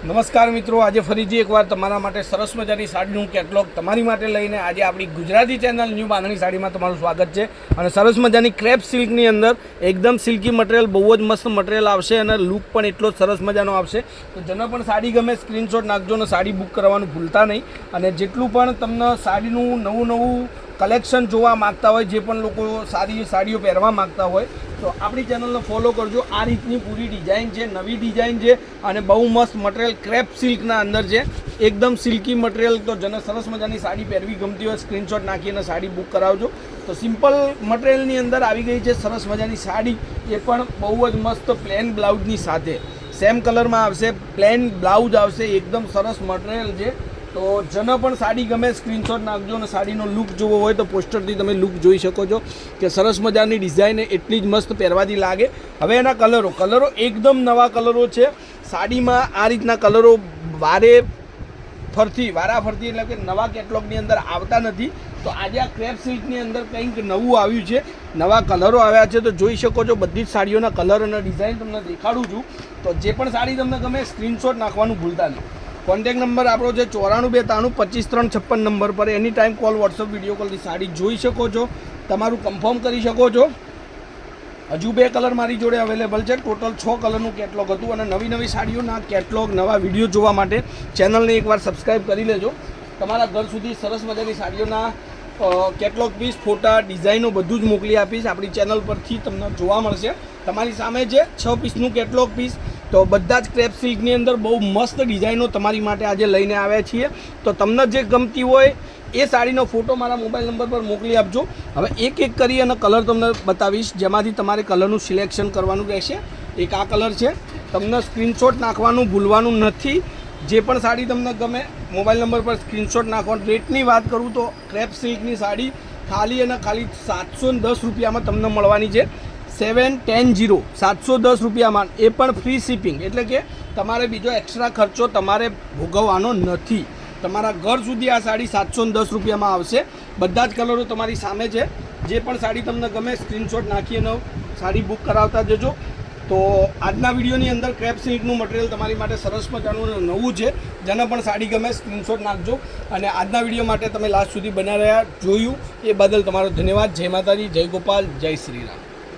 નમસ્કાર મિત્રો, આજે ફરીથી એકવાર તમારા માટે સરસ મજાની સાડીનું કેટલોગ તમારી માટે લઈને આજે આપણી ગુજરાતી ચેનલ ન્યૂ બાંધણી સાડીમાં તમારું સ્વાગત છે। અને સરસ મજાની ક્રેપ સિલ્કની અંદર એકદમ સિલ્કી મટીરિયલ, બહુ જ મસ્ત મટીરિયલ આવશે અને લુક પણ એટલો જ સરસ મજાનો આવશે। તો જેને પણ સાડી ગમે સ્ક્રીનશોટ નાખજો અને સાડી બુક કરવાનું ભૂલતા નહીં। અને જેટલું પણ તમને સાડીનું નવું કલેક્શન જોવા માગતા હોય, જે પણ લોકો સારી સાડીઓ પહેરવા માગતા હોય તો આપણી ચેનલને ફોલો કરજો। આ રીતની પૂરી ડિઝાઇન છે, નવી ડિઝાઇન છે અને બહુ મસ્ત મટીરિયલ ક્રેપ સિલ્કના અંદર છે, એકદમ સિલ્કી મટીરિયલ। તો જેને સરસ મજાની સાડી પહેરવી ગમતી હોય સ્ક્રીનશોટ નાખીને સાડી બુક કરાવજો। તો સિમ્પલ મટીરિયલની અંદર આવી ગઈ છે સરસ મજાની સાડી, એ પણ બહુ જ મસ્ત પ્લેન બ્લાઉઝની સાથે સેમ કલરમાં આવશે, પ્લેન બ્લાઉઝ આવશે, એકદમ સરસ મટીરિયલ છે। તો જેને પણ સાડી ગમે સ્ક્રીનશોટ નાખજો અને સાડીનો લુક જોવો હોય તો પોસ્ટરથી તમે લુક જોઈ શકો છો કે સરસ મજાની ડિઝાઇન એટલી જ મસ્ત પહેરવાથી લાગે। હવે એના કલરો એકદમ નવા કલરો છે સાડીમાં। આ રીતના કલરો વારાફરતી એટલે કે નવા કેટલોગની અંદર આવતા નથી। તો આજે આ ક્રેપ સિલ્કની અંદર કંઈક નવું આવ્યું છે, નવા કલરો આવ્યા છે। તો જોઈ શકો છો બધી જ સાડીઓના કલર અને ડિઝાઇન તમને દેખાડું છું। તો જે પણ સાડી તમને ગમે સ્ક્રીનશોટ નાખવાનું ભૂલતા નહીં। કોન્ટેક્ટ નંબર આપણો છે 94 92 25 3 56 નંબર પર any time call, WhatsApp, video કોલથી સાડી જોઈ શકો છો, તમારું કન્ફર્મ કરી શકો છો। હજુ 2 કલર મારી જોડે અવેલેબલ છે, ટોટલ 6 કલરનું કેટલોગ હતું। અને નવી સાડીઓના કેટલોગ, નવા વિડીયો જોવા માટે ચેનલને એકવાર સબસ્ક્રાઈબ કરી લેજો। તમારા ઘર સુધી સરસ મજાની સાડીઓના કેટલોગ પીસ, ફોટા, ડિઝાઇનો બધું જ મોકલી આપીશ। આપણી ચેનલ પરથી તમને જોવા મળશે। તમારી સામે છે 6 પીસનું કેટલોગ પીસ। તો બધા જ ક્રેપ સિલ્કની અંદર બહુ મસ્ત ડિઝાઇનો તમારી માટે આજે લઈને આવ્યા છીએ। તો તમને જે ગમતી હોય એ સાડીનો ફોટો મારા મોબાઈલ નંબર પર મોકલી આપજો। હવે એક એક કરી અને કલર તમને બતાવીશ, જેમાંથી તમારે કલરનું સિલેક્શન કરવાનું રહેશે। એક આ કલર છે, તમને સ્ક્રીનશોટ નાખવાનું ભૂલવાનું નથી। જે પણ સાડી તમને ગમે મોબાઈલ નંબર પર સ્ક્રીનશોટ નાખવાનું। રેટની વાત કરું તો ક્રેપ સિલ્કની સાડી ખાલી અને ખાલી 710 રૂપિયામાં તમને મળવાની છે। 710 710 રૂપિયામાં, એ પણ ફ્રી શિપિંગ, એટલે કે તમારે બીજો એક્સ્ટ્રા ખર્ચો તમારે ભોગવવાનો નથી। તમારા ઘર સુધી આ સાડી 710 રૂપિયામાં આવશે। બધા જ કલરો તમારી સામે છે। જે પણ સાડી તમને ગમે સ્ક્રીનશોટ નાખી અને સાડી બુક કરાવતા જજો। તો આજના વિડીયોની અંદર ક્રેપ સિલ્કનું મટીરિયલ તમારી માટે સરસ મજાનું નવું છે। જેને પણ સાડી ગમે સ્ક્રીનશોટ નાખજો। અને આજના વિડીયો માટે તમે લાસ્ટ સુધી બન્યા રહ્યા, જોયું એ બદલ તમારો ધન્યવાદ। જય માતાજી, જય ગોપાલ, જય શ્રી રામ।